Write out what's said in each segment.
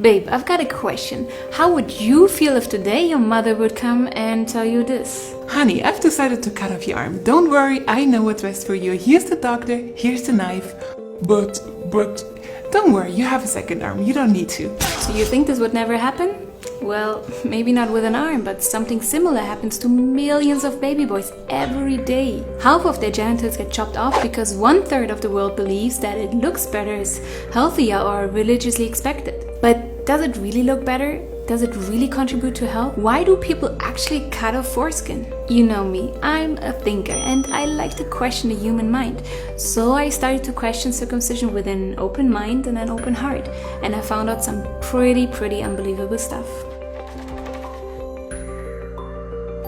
Babe, I've got a question. How would you feel if today your mother would come and tell you this? Honey, I've decided to cut off your arm. Don't worry, I know what's best for you. Here's the doctor, here's the knife. But, don't worry, you have a second arm. You don't need to. So you think this would never happen? Well, maybe not with an arm, but something similar happens to millions of baby boys every day. Half of their genitals get chopped off because 1/3 of the world believes that it looks better, is healthier, or religiously expected. But does it really look better? Does it really contribute to health? Why do people actually cut off foreskin? You know me, I'm a thinker and I like to question the human mind. So I started to question circumcision with an open mind and an open heart. And I found out some pretty unbelievable stuff.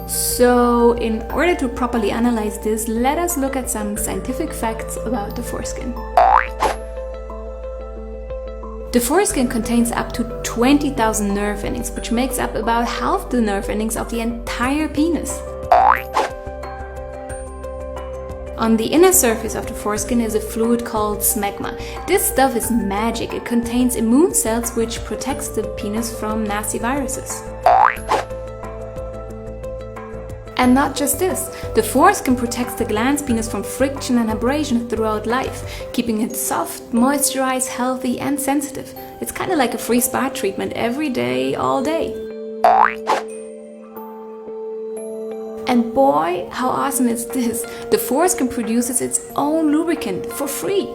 So in order to properly analyze this, let us look at some scientific facts about the foreskin. The foreskin contains up to 20,000 nerve endings, which makes up about half the nerve endings of the entire penis. On the inner surface of the foreskin is a fluid called smegma. This stuff is magic. It contains immune cells which protects the penis from nasty viruses. And not just this, the foreskin protects the glans penis from friction and abrasion throughout life, keeping it soft, moisturized, healthy and sensitive. It's kind of like a free spa treatment every day, all day. And boy, how awesome is this? The foreskin produces its own lubricant for free.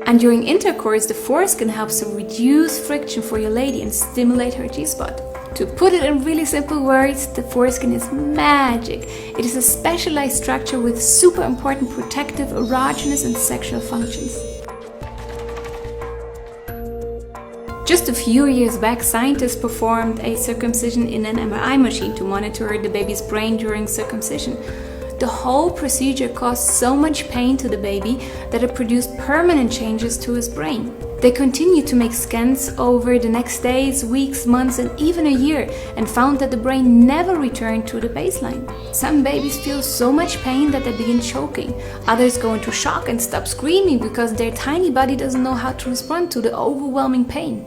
And during intercourse, the foreskin helps to reduce friction for your lady and stimulate her G-spot. To put it in really simple words, the foreskin is magic. It is a specialized structure with super important protective, erogenous and sexual functions. Just a few years back, scientists performed a circumcision in an MRI machine to monitor the baby's brain during circumcision. The whole procedure caused so much pain to the baby that it produced permanent changes to his brain. They continued to make scans over the next days, weeks, months and even a year and found that the brain never returned to the baseline. Some babies feel so much pain that they begin choking. Others go into shock and stop screaming because their tiny body doesn't know how to respond to the overwhelming pain.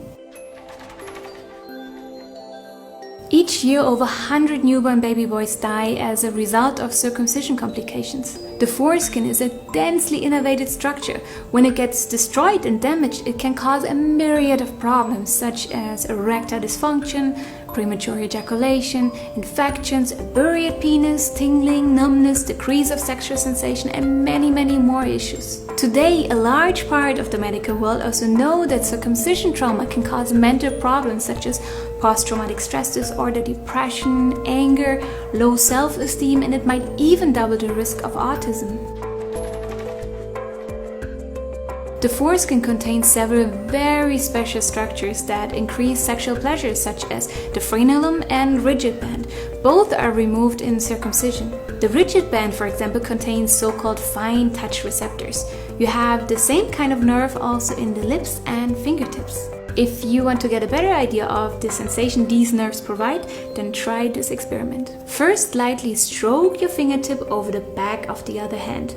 Each year, over 100 newborn baby boys die as a result of circumcision complications. The foreskin is a densely innervated structure. When it gets destroyed and damaged, it can cause a myriad of problems such as erectile dysfunction, premature ejaculation, infections, a buried penis, tingling, numbness, decrease of sexual sensation, and many more issues. Today, a large part of the medical world also know that circumcision trauma can cause mental problems such as post-traumatic stress disorder, depression, anger, low self-esteem, and it might even double the risk of autism. The foreskin contains several very special structures that increase sexual pleasure, such as the frenulum and rigid band. Both are removed in circumcision. The rigid band, for example, contains so-called fine touch receptors. You have the same kind of nerve also in the lips and fingertips. If you want to get a better idea of the sensation these nerves provide, then try this experiment. First, lightly stroke your fingertip over the back of the other hand.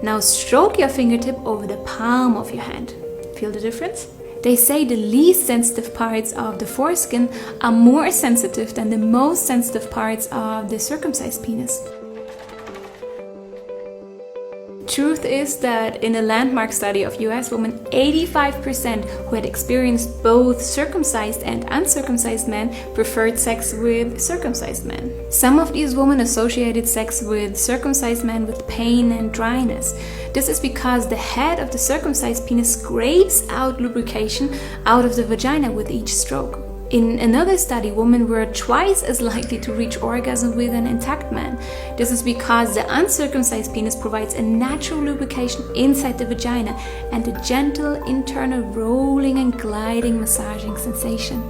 Now stroke your fingertip over the palm of your hand. Feel the difference? They say the least sensitive parts of the foreskin are more sensitive than the most sensitive parts of the circumcised penis. Truth is that in a landmark study of US women, 85% who had experienced both circumcised and uncircumcised men preferred sex with circumcised men. Some of these women associated sex with circumcised men with pain and dryness. This is because the head of the circumcised penis scrapes out lubrication out of the vagina with each stroke. In another study, women were twice as likely to reach orgasm with an intact man. This is because the uncircumcised penis provides a natural lubrication inside the vagina and a gentle internal rolling and gliding massaging sensation.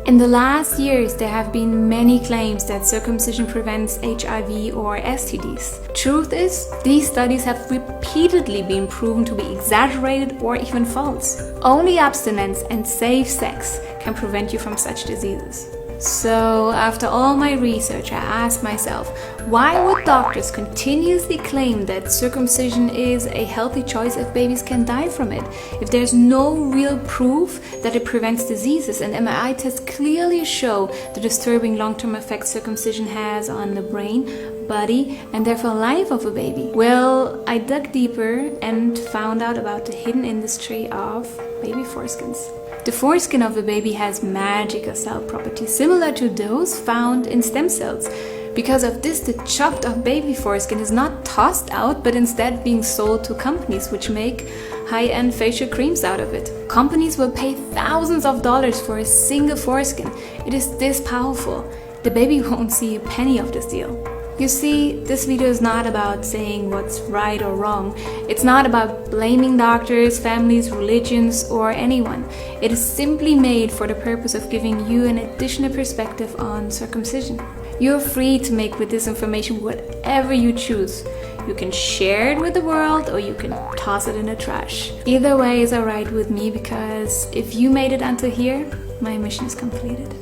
In the last years, there have been many claims that circumcision prevents HIV or STDs. Truth is, these studies have repeatedly been proven to be exaggerated or even false. Only abstinence and safe sex can prevent you from such diseases. So after all my research, I asked myself, why would doctors continuously claim that circumcision is a healthy choice if babies can die from it, if there's no real proof that it prevents diseases, and MRI tests clearly show the disturbing long-term effects circumcision has on the brain, body, and therefore life of a baby? Well, I dug deeper and found out about the hidden industry of baby foreskins. The foreskin of a baby has magical cell properties similar to those found in stem cells. Because of this, the chopped up baby foreskin is not tossed out, but instead being sold to companies which make high-end facial creams out of it. Companies will pay thousands of dollars for a single foreskin. It is this powerful. The baby won't see a penny of this deal. You see, this video is not about saying what's right or wrong. It's not about blaming doctors, families, religions, or anyone. It is simply made for the purpose of giving you an additional perspective on circumcision. You're free to make with this information whatever you choose. You can share it with the world, or you can toss it in the trash. Either way is alright with me, because if you made it until here, my mission is completed.